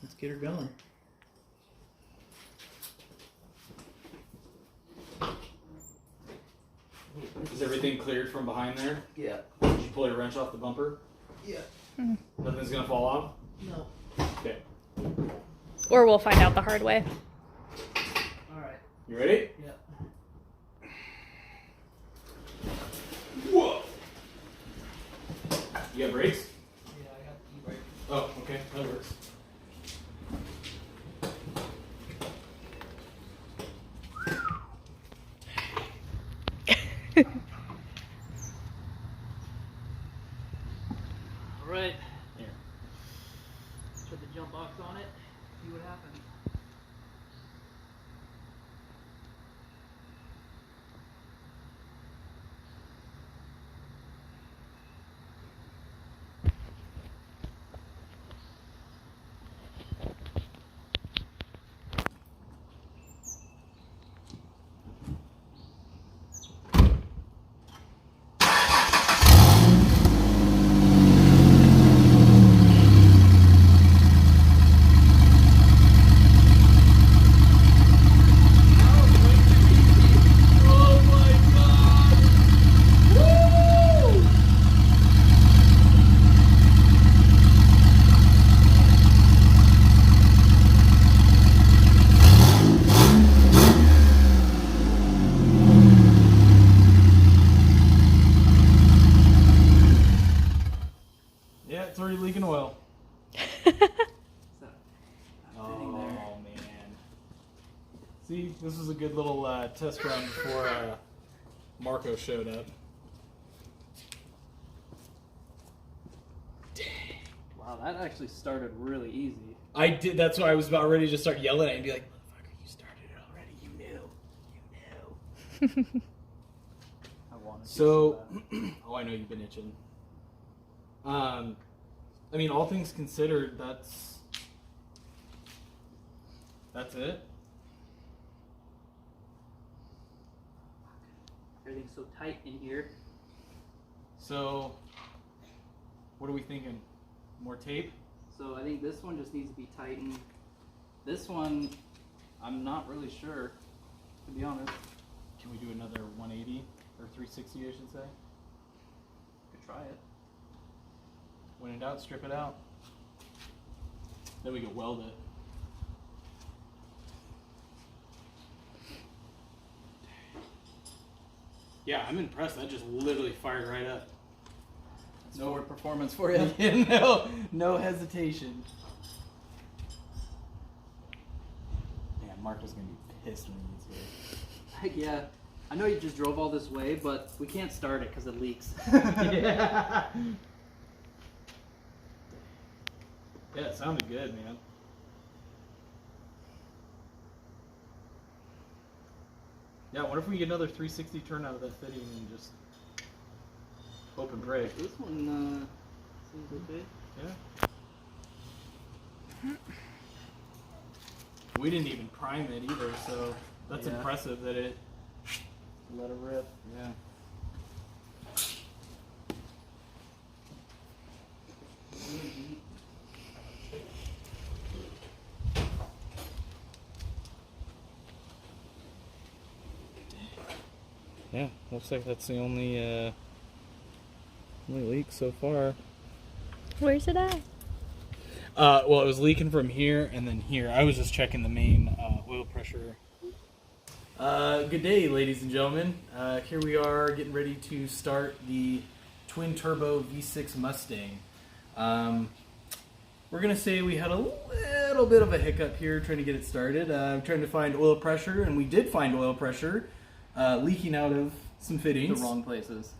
Let's get her going. Is everything cleared from behind there? Yeah. Did you pull your wrench off the bumper? Yeah. Nothing's gonna fall off? No. Okay. Or we'll find out the hard way. Alright. You ready? Yeah. Whoa! You got brakes? Yeah, I got the e-brake. Oh, okay. That works. Alright. Here. Put the jump box on it. See what happens. Yeah, it's already leaking oil. Oh, man. See, this was a good little test run before Marco showed up. wow, that actually started really easy. I did. That's why I was about ready to just start yelling at him and be like, "Motherfucker, you started it already. You knew. I wanted So, oh, I know you've been itching. I mean, all things considered, that's it. everything's so tight in here. So, what are we thinking? More tape? So I think this one just needs to be tightened. This one, I'm not really sure, to be honest. Can we do another 180 or 360? I should say. Could try it. When in doubt, strip it out. Then we can weld it. Yeah, I'm impressed. That just literally fired right up. That's forward performance for you. no hesitation. Man, Marco's gonna be pissed when he gets here. Yeah, I know you just drove all this way, but we can't start it because it leaks. Yeah. Yeah, it sounded good, man. Yeah, what if we get another 360 turn out of that fitting and just hope and pray? This one seems okay. Yeah. We didn't even prime it either, so that's Yeah. impressive that it Let it rip. Yeah. Yeah, looks like that's the only leak so far. Where's it at? Well, it was leaking from here and then here. I was just checking the main oil pressure. Good day, ladies and gentlemen. Here we are getting ready to start the twin turbo V6 Mustang. We're gonna say we had a little bit of a hiccup here trying to get it started. Trying to find oil pressure, and we did find oil pressure leaking out of some fittings. The wrong places.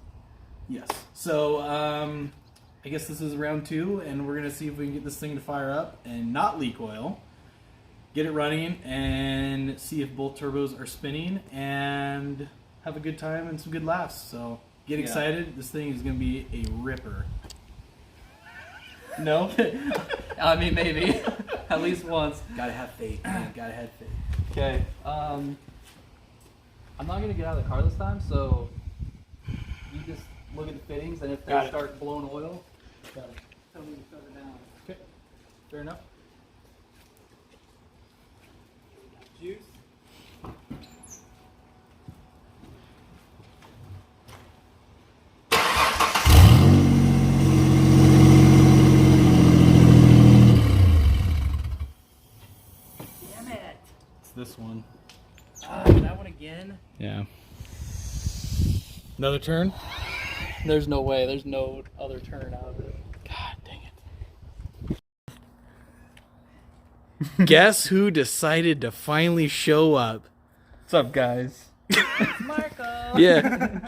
Yes. So, I guess this is round 2, and we're going to see if we can get this thing to fire up and not leak oil. Get it running, and see if both turbos are spinning, and have a good time and some good laughs. So, get excited. This thing is going to be a ripper. No? I mean, maybe. At least once. Gotta have faith, man. Gotta have faith. Okay. I'm not going to get out of the car this time, so you just look at the fittings, and if they Got it. start blowing oil, Got it. tell me to shut it down. Okay. Fair enough. this one. That one again? Yeah. Another turn? There's no way. There's no other turn out of it. God dang it. Guess who decided to finally show up? What's up, guys? Marco! Yeah.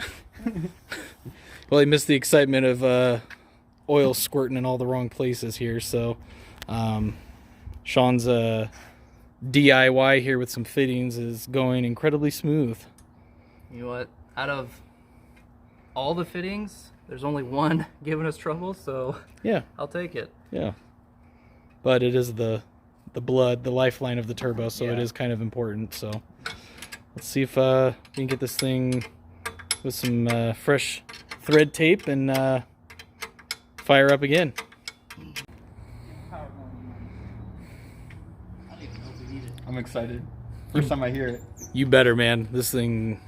Well, he missed the excitement of oil squirting in all the wrong places here, so Sean's DIY here with some fittings is going incredibly smooth. You know what? Out of all the fittings, there's only one giving us trouble, so Yeah, I'll take it. yeah. But it is the blood, the lifeline of the turbo, so it Yeah. is kind of important. So let's see if we can get this thing with some fresh thread tape and fire up again. I'm excited. First time I hear it. You better, man. This thing,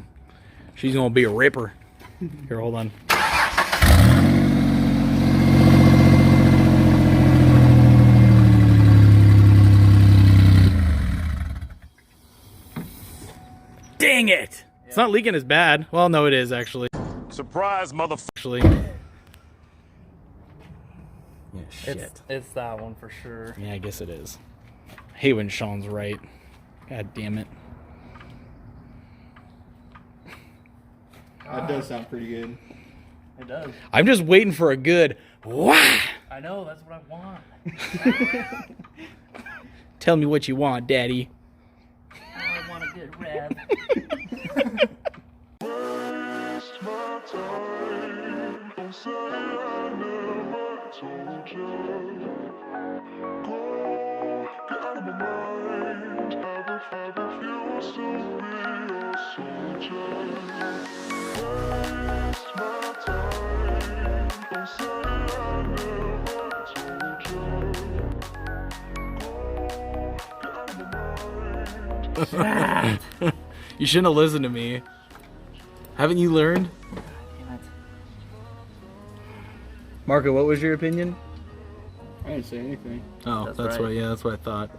she's gonna be a ripper. Here, hold on. Dang it! It's not leaking as bad. Well, no, it is actually. Surprise, motherfucker. Actually. Yeah, shit. It's that one for sure. Yeah, I guess it is. I hate when Sean's right. God damn it. That does sound pretty good. It does. I'm just waiting for a good wah! I know, that's what I want. Tell me what you want, Daddy. I want a good rev. You shouldn't have listened to me. Haven't you learned? Damn it. Marco, what was your opinion? I didn't say anything. Oh, That's that's right. what. Yeah, that's what I thought.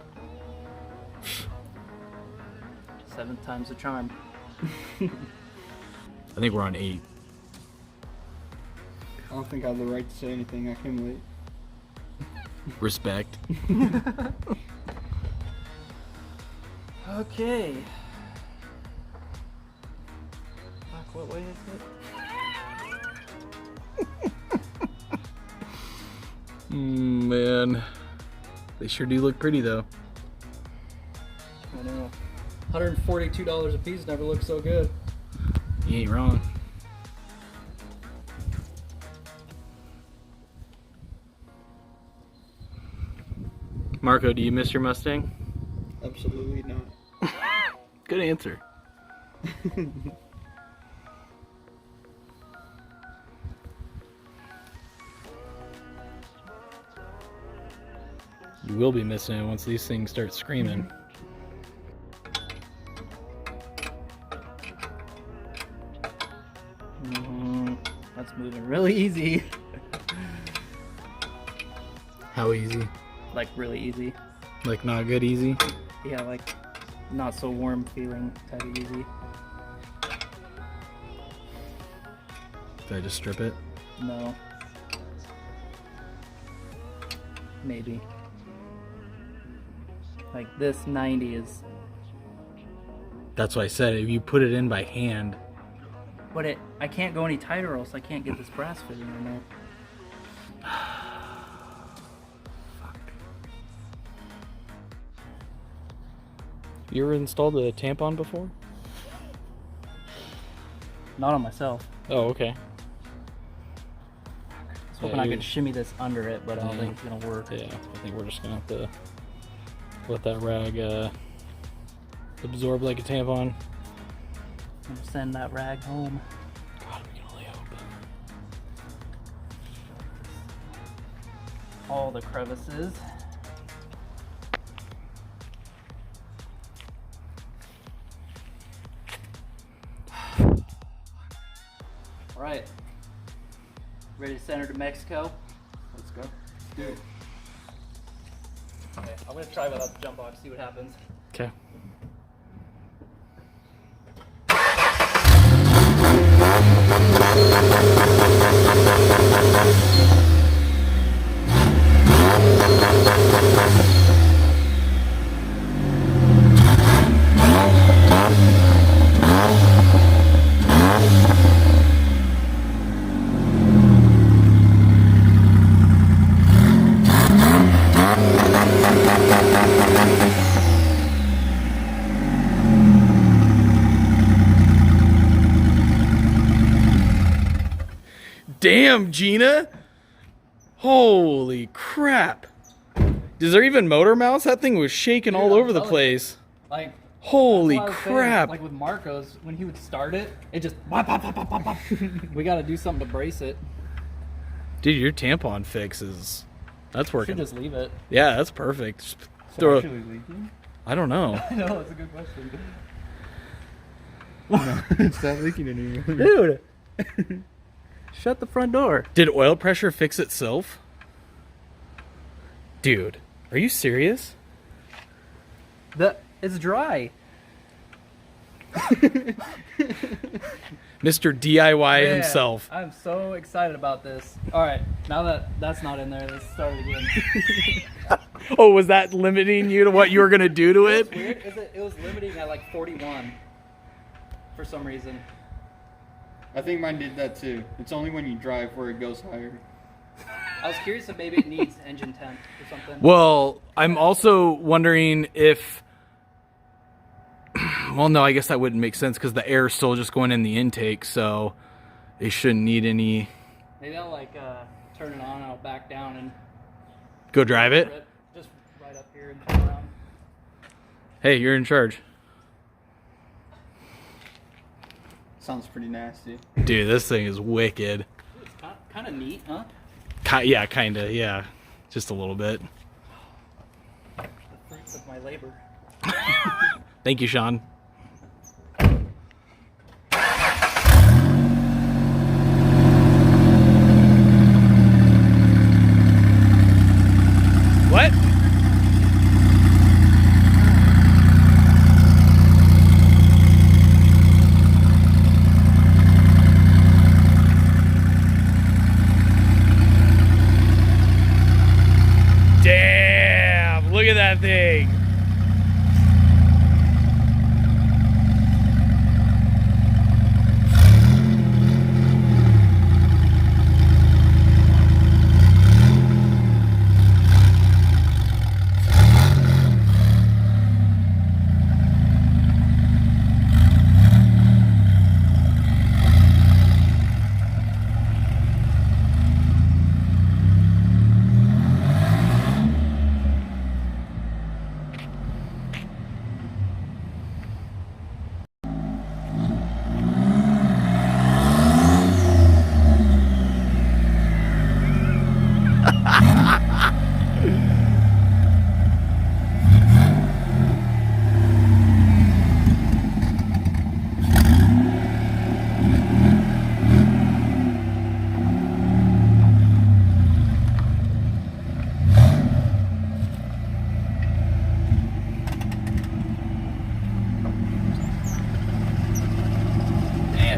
7th time's the charm. I think we're on 8. I don't think I have the right to say anything. I came late. Respect. Okay. Fuck, what way is it? Man, they sure do look pretty though. I know. $142 a piece never looked so good. You ain't wrong. Marco, do you miss your Mustang? Absolutely not. Good answer. You will be missing it once these things start screaming. That's moving really easy. How easy? Like really easy. Like not good easy? Yeah, like not so warm feeling type of easy. Did I just strip it? No. Maybe. Like this 90 is, That's why I said if you put it in by hand. but I can't go any tighter or else I can't get this brass fitting in there. You ever installed a tampon before? Not on myself. Oh, okay. I was hoping I could shimmy this under it, but I don't think it's gonna work. Yeah, I think we're just gonna have to let that rag absorb like a tampon. I'm gonna send that rag home. God, we can only hope. All the crevices. All right. Ready to send her to Mexico? Let's go. Dude. Okay, I'm gonna try without the jump box, see what happens. Okay. damn, Gina. Holy crap. Is there even motor mounts? That thing was shaking all over the place. Like, holy that's what I was saying, crap. like with Marco's, when he would start it, it just wop, wop, wop, wop, wop, wop. We got to do something to brace it. Dude, your tampon fix is... That's working. Should just leave it. Yeah, that's perfect. Just Is it throw actually leaking? I don't know. I know, it's a good question. No, it's not leaking anymore. Dude! Shut the front door. Did oil pressure fix itself? Dude, are you serious? It's dry. Mr. DIY Man, himself. I'm so excited about this. Alright, now that that's not in there, let's start it again. Oh, was that limiting you to what you were going to do to What's it? weird is it was limiting at like 41 for some reason. I think mine did that too. It's only when you drive where it goes higher. I was curious if maybe it needs engine temp or something. Well, I'm also wondering if... Well, no, I guess that wouldn't make sense because the air is still just going in the intake, so it shouldn't need any... Maybe I'll like turn it on and I'll back down and Go drive it? rip just right up here and turn around. Hey, you're in charge. Sounds pretty nasty. Dude, this thing is wicked. It's kind of neat, huh? Yeah, kind of, yeah. Just a little bit. The fruits of my labor. Thank you, Sean. What? Damn, look at that thing.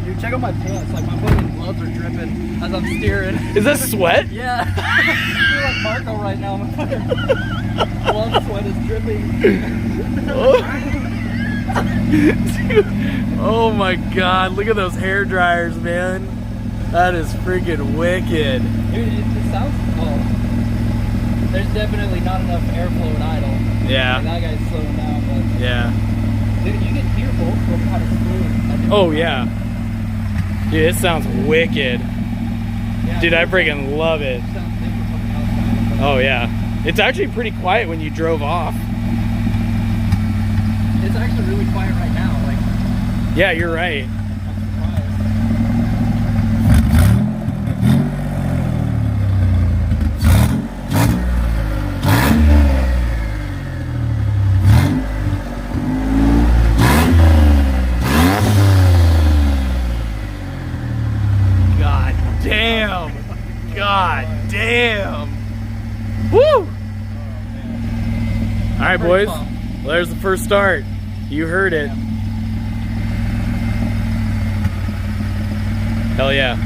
Dude, check out my pants. Like my fucking gloves are dripping as I'm steering. Is that sweat? Yeah. I feel like Marco right now. My fucking glove sweat is dripping. Oh my god, look at those hair dryers, man. That is freaking wicked. Dude, it sounds well. There's definitely not enough airflow in idle. Yeah. Like, that guy's slowing down, but Yeah. dude, you can hear both of them kind of smooth. Oh yeah. Dude, it sounds wicked. Yeah, Dude, I freaking love it. It sounds different from the outside. Oh yeah. It's actually pretty quiet when you drove off. It's actually really quiet right now. Like, Yeah, you're right. I'm surprised. God damn. God damn. Woo! All right, boys. pumped. Well, there's the first start. You heard it. Hell yeah.